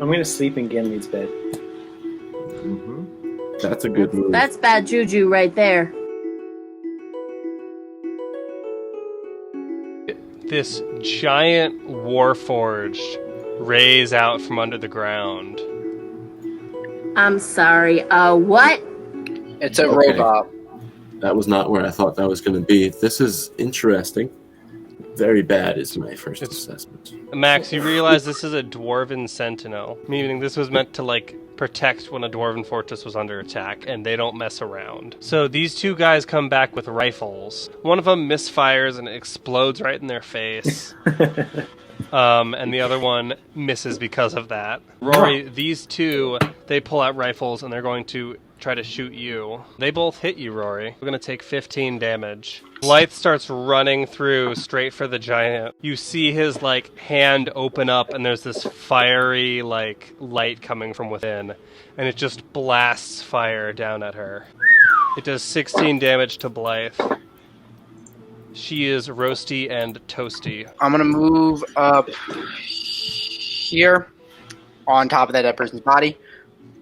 I'm going to sleep in Ganymede's bed. That's a good move. That's bad juju right there. This giant warforged rays out from under the ground. I'm sorry. What? It's a robot. That was not where I thought that was going to be. This is interesting. Very bad is my first assessment. Max, you realize this is a dwarven sentinel, meaning this was meant to, like, protect when a dwarven fortress was under attack, and they don't mess around. So these two guys come back with rifles. One of them misfires and it explodes right in their face. And the other one misses because of that. Rory, these two, they pull out rifles and they're going to try to shoot you. They both hit you, Rory. We're going to take 15 damage. Blythe starts running through straight for the giant. You see his, like, hand open up and there's this fiery, like, light coming from within. And it just blasts fire down at her. It does 16 damage to Blythe. She is roasty and toasty. I'm gonna move up here on top of that dead person's body.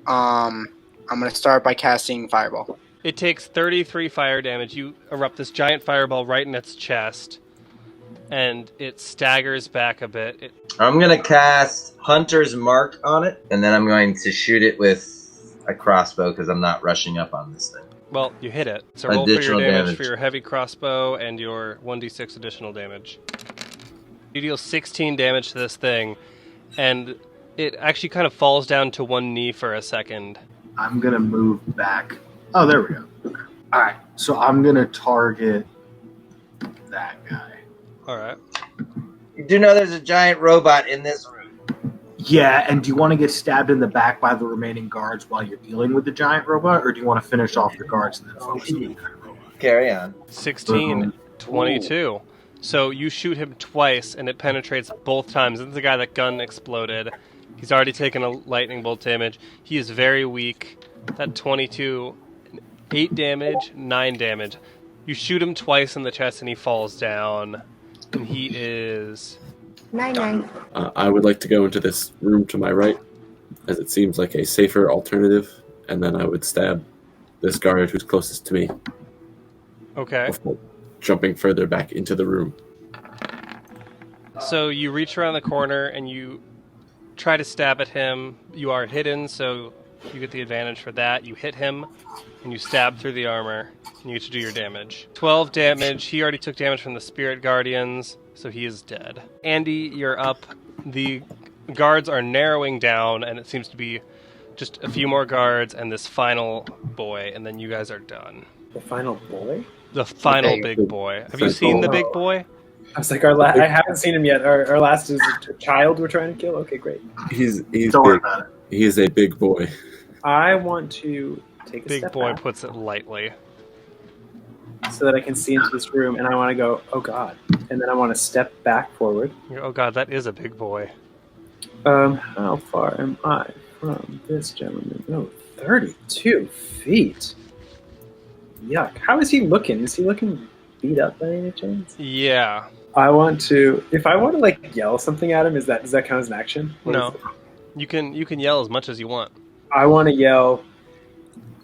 I'm gonna start by casting Fireball. It takes 33 fire damage. You erupt this giant fireball right in its chest, and it staggers back a bit. I'm going to cast Hunter's Mark on it, and then I'm going to shoot it with a crossbow because I'm not rushing up on this thing. Well, you hit it. So roll for Additional your damage damage. for your heavy crossbow and your 1d6 additional damage. You deal 16 damage to this thing, and it actually kind of falls down to one knee for a second. I'm going to move back. Oh, there we go. Okay. All right, so I'm going to target that guy. All right. You do know there's a giant robot in this room. Yeah, and do you want to get stabbed in the back by the remaining guards while you're dealing with the giant robot, or do you want to finish off the guards and then focus on the giant robot? Carry on. 16, 22. So you shoot him twice, and it penetrates both times. This is the guy that gun exploded. He's already taken a lightning bolt damage. He is very weak. That 22, 8 damage, 9 damage. You shoot him twice in the chest, and he falls down. And he is... 9-9. I would like to go into this room to my right, as it seems like a safer alternative, and then I would stab this guard who's closest to me. Okay. Before jumping further back into the room. So you reach around the corner, and you try to stab at him. You are hidden, so you get the advantage for that. You hit him, and you stab through the armor, and you get to do your damage. 12 damage. He already took damage from the Spirit Guardians, so he is dead. Andy, you're up. The guards are narrowing down, and it seems to be just a few more guards and this final boy, and then you guys are done. The final boy? The final big boy. Have you seen the big boy? I was like, I haven't seen him yet. Our last is a child we're trying to kill? Okay, great. He's Don't worry big. about it. He is a big boy. I want to take a Big step boy back puts it lightly. so that I can see into this room, and I want to go, oh god. And then I want to step back forward. Oh god, that is a big boy. How far am I from this gentleman? Oh, 32 feet. Yuck. How is he looking? Is he looking beat up by any chance? Yeah. I want to, if I want to like yell something at him, does that count as an action? What No. is it? You can yell as much as you want. I want to yell,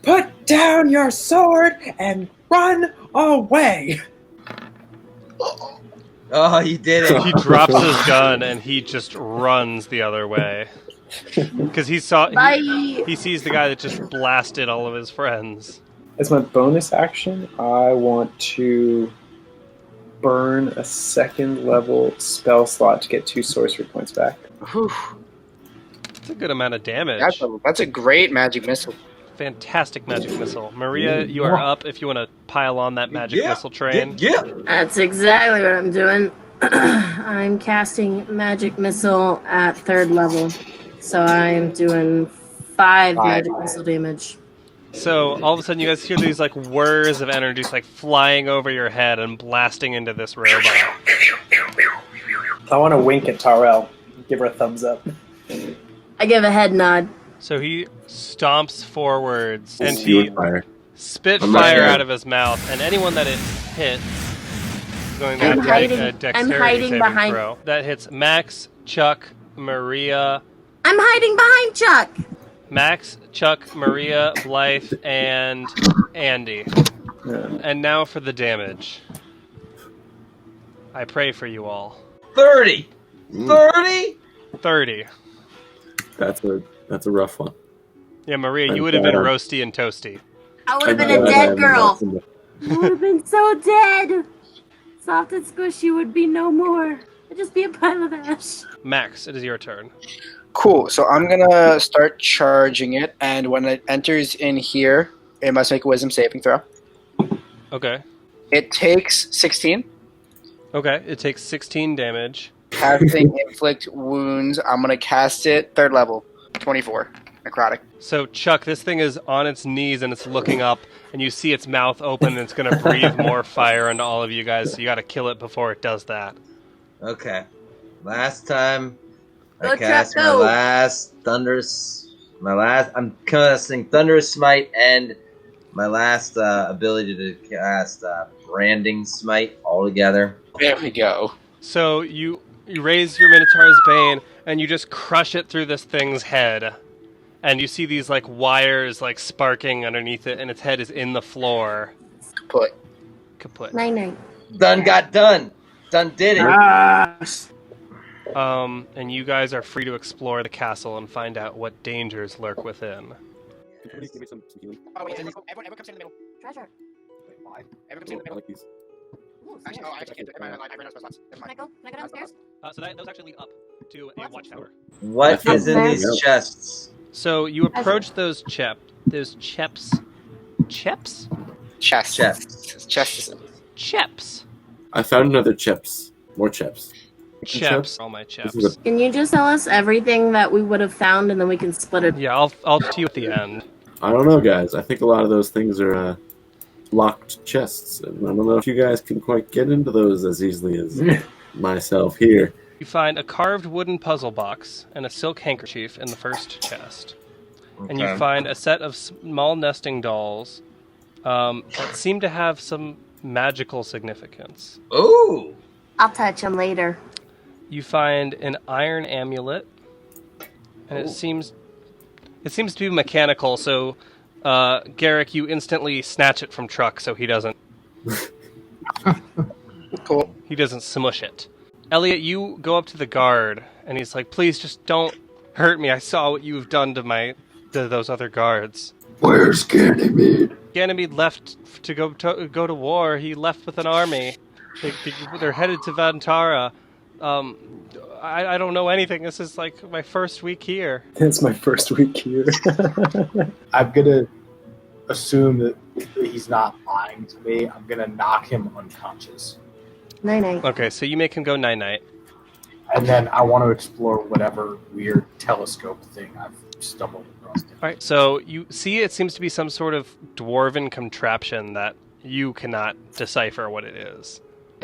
put down your sword and run away. Oh, you did it. He drops his gun and he just runs the other way. Because he sees the guy that just blasted all of his friends. As my bonus action, I want to burn a second level spell slot to get 2 sorcery points back. Whew. That's a good amount of damage. That's a great magic missile. Fantastic magic missile. Maria, you are up if you want to pile on that magic missile train. Yeah. That's exactly what I'm doing. I'm casting magic missile at 3rd level. So I'm doing 5 magic missile damage. So all of a sudden you guys hear these like whirs of energy just, like flying over your head and blasting into this robot. I want to wink at Tarell. Give her a thumbs up. I give a head nod. So he stomps forwards and You he would fire. spit I'm not fire sure. out of his mouth, and anyone that it hits is going to I'm have to hiding- make a I'm dexterity hiding saving behind- throw. That hits Max, Chuck, Maria, I'm hiding behind Chuck. Max, Chuck, Maria, Blythe, and Andy. And now for the damage. I pray for you all. 30! 30? 30. That's a rough one. Yeah, Maria, I'm you would have been glad. roasty and toasty. I would have I'm been a glad dead I'm girl. not in the- I would have been so dead. Soft and squishy would be no more. I'd just be a pile of ash. Max, it is your turn. Cool. So I'm gonna start charging it, and when it enters in here, it must make a Wisdom saving throw. Okay. It takes 16. Okay, it takes 16 damage. Casting inflict wounds. I'm gonna cast it 3rd level, 24 necrotic. So, Chuck, this thing is on its knees and it's looking up, and you see its mouth open and it's going to breathe more fire into all of you guys, so you got to kill it before it does that. Okay. Last time I Go, cast Chuck, my go. last I'm casting Thunderous Smite and my last ability to cast Branding Smite all together. There we go. So, you raise your Minotaur's Bane, and you just crush it through this thing's head. And you see these, like, wires, like, sparking underneath it, and its head is in the floor. Kaput. 9-9. Done got done. Done did it. Yes. And you guys are free to explore the castle and find out what dangers lurk within. Give me some healing. Oh, wait, everyone comes in the middle. Treasure. Everyone comes in the I middle. like these. Actually, no, I actually can't do it. I ran out of spots. Never Can I mind. go? Can I go downstairs? So those actually lead up to a watchtower. What is in these chests? So you approach those cheps. Cheps? Chest. Chests. Chest. Cheps. I found another chips. More chips. Cheps. All my cheps. This is Can you just tell us everything that we would have found and then we can split it? Yeah, I'll to you at the end. I don't know, guys. I think a lot of those things are locked chests. And I don't know if you guys can quite get into those as easily as myself here. You find a carved wooden puzzle box and a silk handkerchief in the first chest. And you find a set of small nesting dolls that seem to have some magical significance. Ooh. I'll touch them later. You find an iron amulet, and it seems to be mechanical. So, Garrick, you instantly snatch it from Truck, so he doesn't Cool. smush it. Elliot, you go up to the guard, and he's like, "Please, just don't hurt me. I saw what you've done to those other guards." Where's Ganemede? Ganemede left to go to war. He left with an army. They're headed to Vantara. I don't know anything. This is like my first week here. It's my first week here. I'm gonna assume that he's not lying to me. I'm gonna knock him unconscious, 9-9. Okay, so you make him go night-night. and then I want to explore whatever weird telescope thing I've stumbled across. All right, so you see it seems to be some sort of dwarven contraption that you cannot decipher what it is.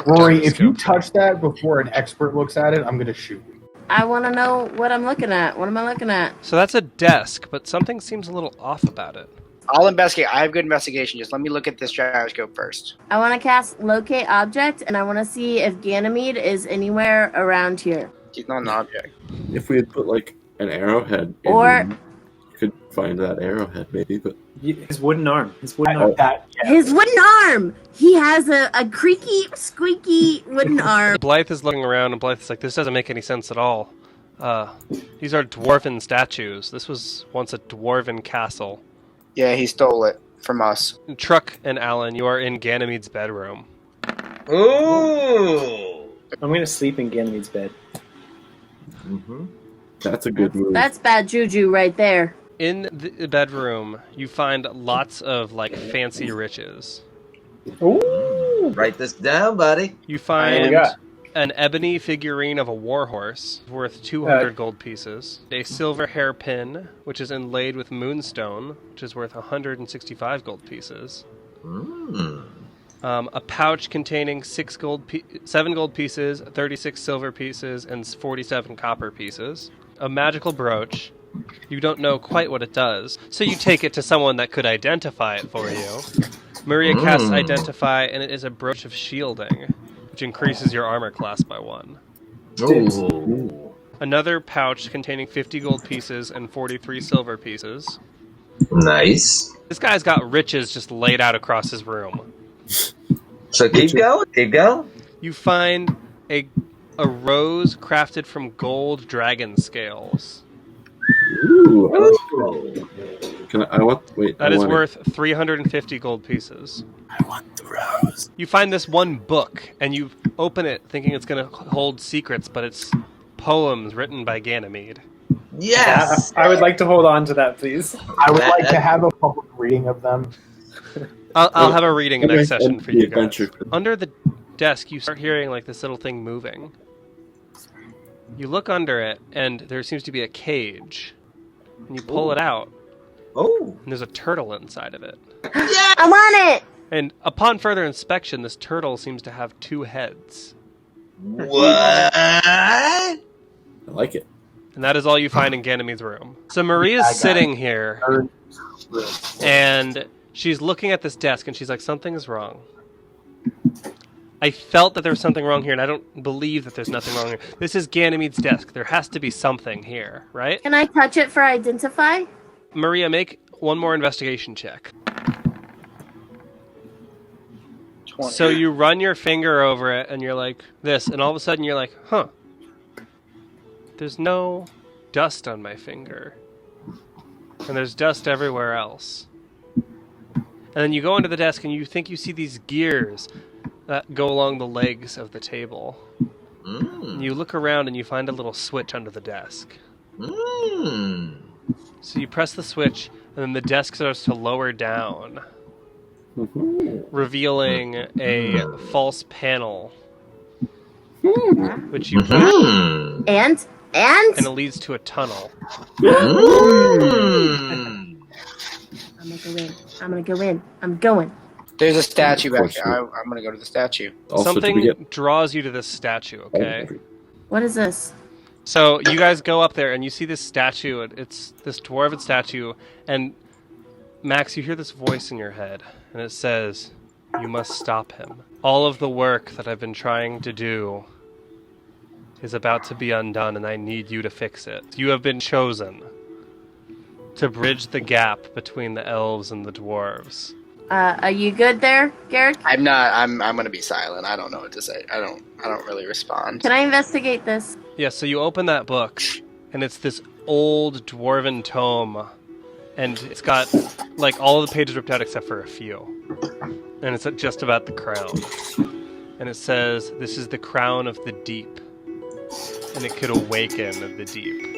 Rory, if you Telescope. touch that before an expert looks at it, I'm gonna shoot you. I want to know what I'm looking at. What am I looking at? So that's a desk, but something seems a little off about it. I'll investigate. I have good investigation. Just let me look at this gyroscope first. I want to cast Locate Object, and I want to see if Ganemede is anywhere around here. He's not an object. If we had put like an arrowhead in Or- him, you could find that arrowhead maybe, but His wooden arm. His wooden arm. His wooden arm! He has a creaky, squeaky wooden arm. Blythe is looking around, and Blythe is like, "This doesn't make any sense at all. These are dwarven statues. This was once a dwarven castle." Yeah, he stole it from us. Truck and Alan, you are in Ganymede's bedroom. Ooh. I'm gonna sleep in Ganymede's bed. Mm-hmm. that's a good move. That's bad juju right there. In the bedroom, you find lots of like fancy riches. Ooh. Write this down, buddy. You What do find we got? an ebony figurine of a warhorse worth 200 gold pieces, a silver hairpin, which is inlaid with moonstone, which is worth 165 gold pieces, Mm. a pouch containing 7 gold pieces, 36 silver pieces, and 47 copper pieces, a magical brooch. You don't know quite what it does, so you take it to someone that could identify it for you. Maria casts Identify, and it is a brooch of shielding, which increases your armor class by 1. Ooh. another pouch containing 50 gold pieces and 43 silver pieces. Nice. This guy's got riches just laid out across his room. So keep going. Keep going. You find a rose crafted from gold dragon scales. Ooh, I like Can I want? Wait, That I is want worth 350 gold pieces. I want the rose. You find this one book, and you open it thinking it's going to hold secrets, but it's poems written by Ganemede. Yes. I would like to hold on to that, please. I would like to have a public reading of them. I'll have a reading next session for you guys. Adventure. Under the desk, you start hearing like this little thing moving. You look under it, and there seems to be a cage. And you pull it out, Oh. and there's a turtle inside of it. Yes. I want it! And upon further inspection, this turtle seems to have 2 heads. What? I like it. And that is all you find in Ganymede's room. So Maria's sitting here, and she's looking at this desk, and she's like, something is wrong. I felt that there was something wrong here, and I don't believe that there's nothing wrong here. This is Ganymede's desk. There has to be something here, right? Can I touch it for identify? Maria, make one more investigation check. 20. So you run your finger over it, and you're like, this, and all of a sudden you're like, huh. There's no dust on my finger. And there's dust everywhere else. And then you go into the desk, and you think you see these gears that go along the legs of the table. And you look around, and you find a little switch under the desk. So you press the switch, and then the desk starts to lower down, revealing a false panel, which you push, And? and it leads to a tunnel. I'm gonna go in. I'm gonna go in. I'm going. There's a statue back here. I'm going to go to the statue. Also, did we Something get draws you to this statue, okay? What is this? So you guys go up there, and you see this statue. It's this dwarven statue, and Max, you hear this voice in your head, and it says, you must stop him. All of the work that I've been trying to do is about to be undone, and I need you to fix it. You have been chosen to bridge the gap between the elves and the dwarves. Are you good there, Garrick? I'm not. I'm going to be silent. I don't know what to say. I don't really respond. Can I investigate this? Yeah, so you open that book, and it's this old dwarven tome, and it's got, like, all of the pages ripped out except for a few. And it's just about the crown. And it says, this is the crown of the deep, and it could awaken the deep.